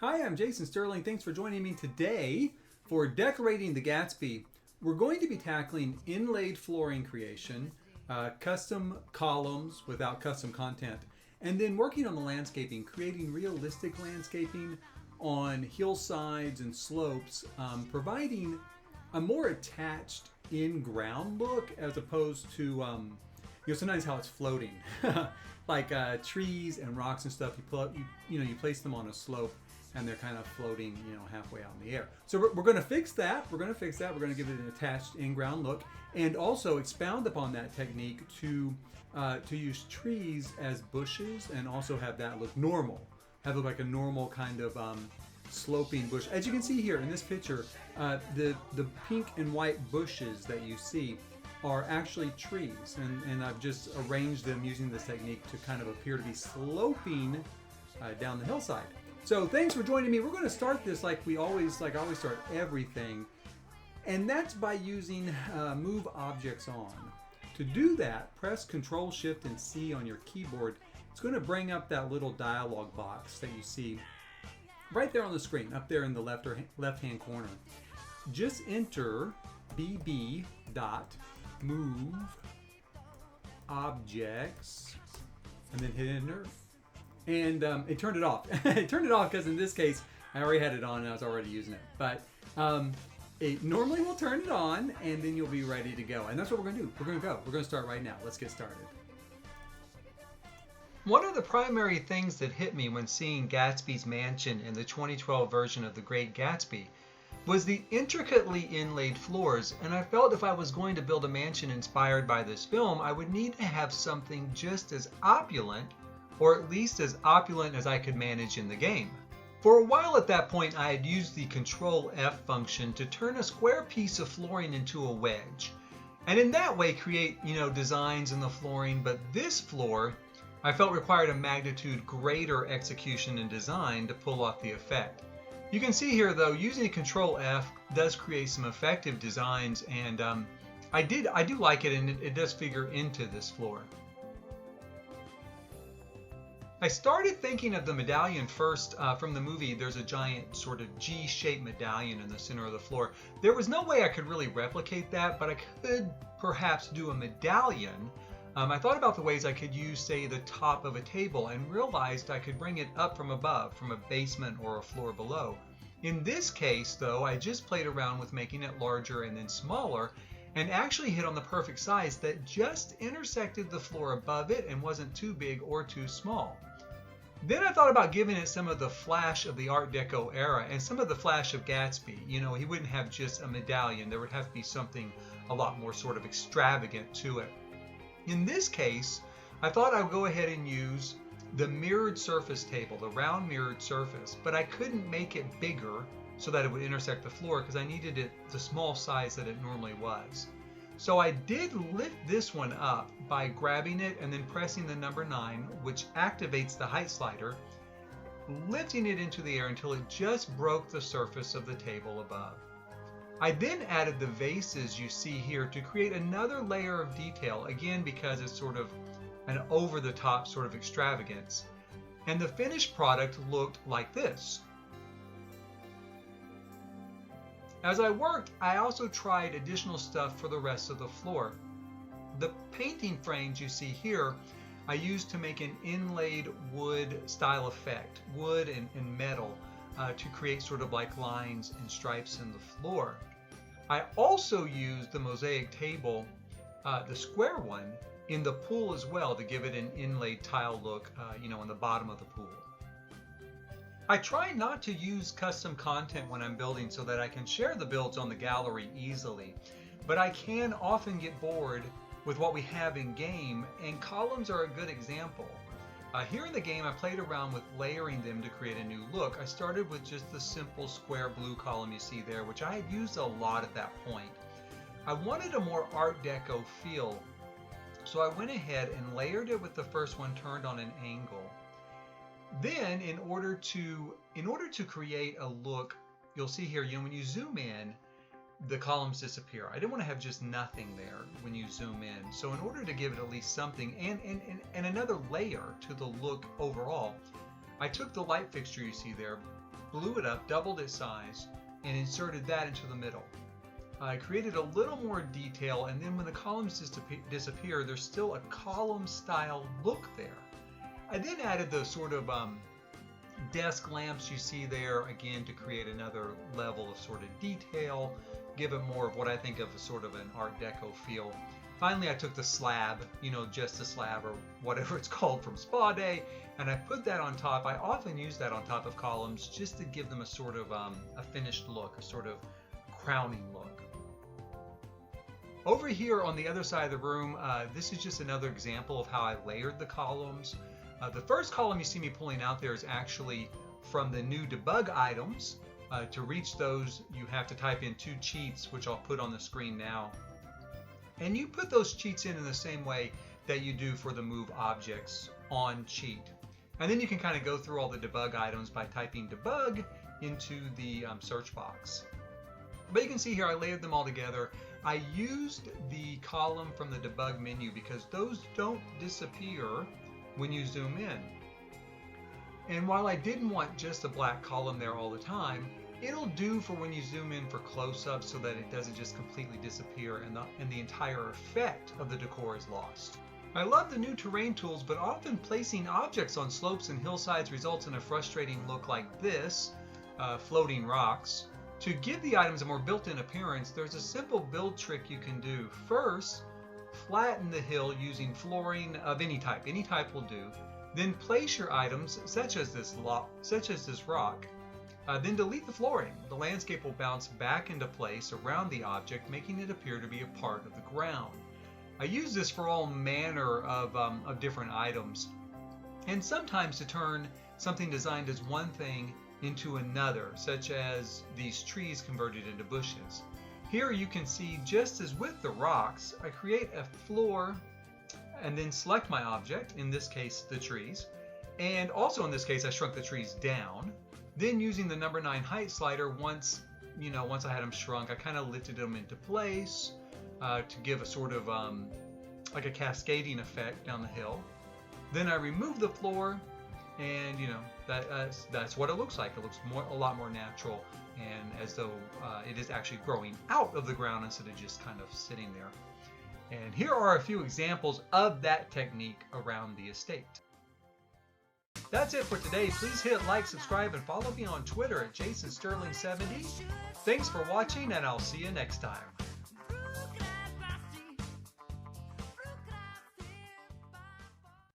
Hi, I'm Jason Sterling. Thanks for joining me today for Decorating the Gatsby. We're going to be tackling inlaid flooring creation, custom columns without custom content, and then working on the landscaping, creating realistic landscaping on hillsides and slopes, providing a more attached in-ground look as opposed to sometimes how it's floating, like trees and rocks and stuff. You place them on a slope and they're kind of floating, halfway out in the air. So we're going to fix that. We're going to give it an attached in-ground look, and also expound upon that technique to use trees as bushes, and also have that look normal, have it like a normal kind of sloping bush. As you can see here in this picture, the pink and white bushes that you see are actually trees, and I've just arranged them using this technique to kind of appear to be sloping down the hillside. So thanks for joining me. We're going to start this like I always start everything, and that's by using Move Objects On. To do that, press Control Shift and C on your keyboard. It's going to bring up that little dialog box that you see right there on the screen, up there in the left-hand corner. Just enter bb dot move objects and then hit enter. And it turned it off. It turned it off because in this case, I already had it on and I was already using it. But it normally will turn it on, and then you'll be ready to go. And that's what we're going to do. We're going to go. We're going to start right now. Let's get started. One of the primary things that hit me when seeing Gatsby's mansion in the 2012 version of The Great Gatsby was the intricately inlaid floors, and I felt if I was going to build a mansion inspired by this film, I would need to have something just as opulent, or at least as opulent as I could manage in the game. For a while at that point, I had used the Control F function to turn a square piece of flooring into a wedge, and in that way create, designs in the flooring. But this floor, I felt required a magnitude greater execution and design to pull off the effect. You can see here though, using Control F does create some effective designs, and I do like it, and it does figure into this floor. I started thinking of the medallion first from the movie. There's a giant sort of G-shaped medallion in the center of the floor. There was no way I could really replicate that, but I could perhaps do a medallion. I thought about the ways I could use, say, the top of a table, and realized I could bring it up from above, from a basement or a floor below. In this case, though, I just played around with making it larger and then smaller, and actually hit on the perfect size that just intersected the floor above it and wasn't too big or too small. Then I thought about giving it some of the flash of the Art Deco era and some of the flash of Gatsby. He wouldn't have just a medallion. There would have to be something a lot more sort of extravagant to it. In this case, I thought I would go ahead and use the mirrored surface table, the round mirrored surface, but I couldn't make it bigger so that it would intersect the floor because I needed it the small size that it normally was. So I did lift this one up by grabbing it and then pressing the number 9, which activates the height slider, lifting it into the air until it just broke the surface of the table above. I then added the vases you see here to create another layer of detail, again because it's sort of an over-the-top sort of extravagance. And the finished product looked like this. As I worked, I also tried additional stuff for the rest of the floor. The painting frames you see here, I used to make an inlaid wood style effect, wood and metal, to create sort of like lines and stripes in the floor. I also used the mosaic table, the square one, in the pool as well to give it an inlaid tile look, on the bottom of the pool. I try not to use custom content when I'm building so that I can share the builds on the gallery easily, but I can often get bored with what we have in game, and columns are a good example. Here in the game, I played around with layering them to create a new look. I started with just the simple square blue column you see there, which I had used a lot at that point. I wanted a more Art Deco feel, so I went ahead and layered it with the first one turned on an angle. Then, in order to create a look, you'll see here, when you zoom in, the columns disappear. I didn't want to have just nothing there when you zoom in. So in order to give it at least something and another layer to the look overall, I took the light fixture you see there, blew it up, doubled its size, and inserted that into the middle. I created a little more detail, and then when the columns disappear, there's still a column style look there. I then added the sort of desk lamps you see there, again, to create another level of sort of detail, give it more of what I think of as sort of an Art Deco feel. Finally, I took the slab, just a slab or whatever it's called from Spa Day, and I put that on top. I often use that on top of columns just to give them a sort of a finished look, a sort of crowning look. Over here on the other side of the room, this is just another example of how I layered the columns. The first column you see me pulling out there is actually from the new debug items. To reach those, you have to type in 2 cheats, which I'll put on the screen now. And you put those cheats in the same way that you do for the move objects on cheat. And then you can kind of go through all the debug items by typing debug into the search box. But you can see here I layered them all together. I used the column from the debug menu because those don't disappear when you zoom in. And while I didn't want just a black column there all the time, it'll do for when you zoom in for close-ups so that it doesn't just completely disappear and the entire effect of the decor is lost. I love the new terrain tools, but often placing objects on slopes and hillsides results in a frustrating look like this, floating rocks. To give the items a more built-in appearance, there's a simple build trick you can do. First, flatten the hill using flooring of any type will do. Then place your items, such as this rock. Then delete the flooring. The landscape will bounce back into place around the object, making it appear to be a part of the ground. I use this for all manner of different items, and sometimes to turn something designed as one thing into another, such as these trees converted into bushes. Here you can see, just as with the rocks, I create a floor and then select my object, in this case the trees, and also in this case I shrunk the trees down. Then using the number 9 height slider, once I had them shrunk, I kind of lifted them into place to give a sort of like a cascading effect down the hill. Then I remove the floor, and that's what it looks like. It looks a lot more natural, and as though it is actually growing out of the ground instead of just kind of sitting there. And here are a few examples of that technique around the estate. That's it for today. Please hit like, subscribe, and follow me on Twitter at JasonSterling70. Thanks for watching, and I'll see you next time.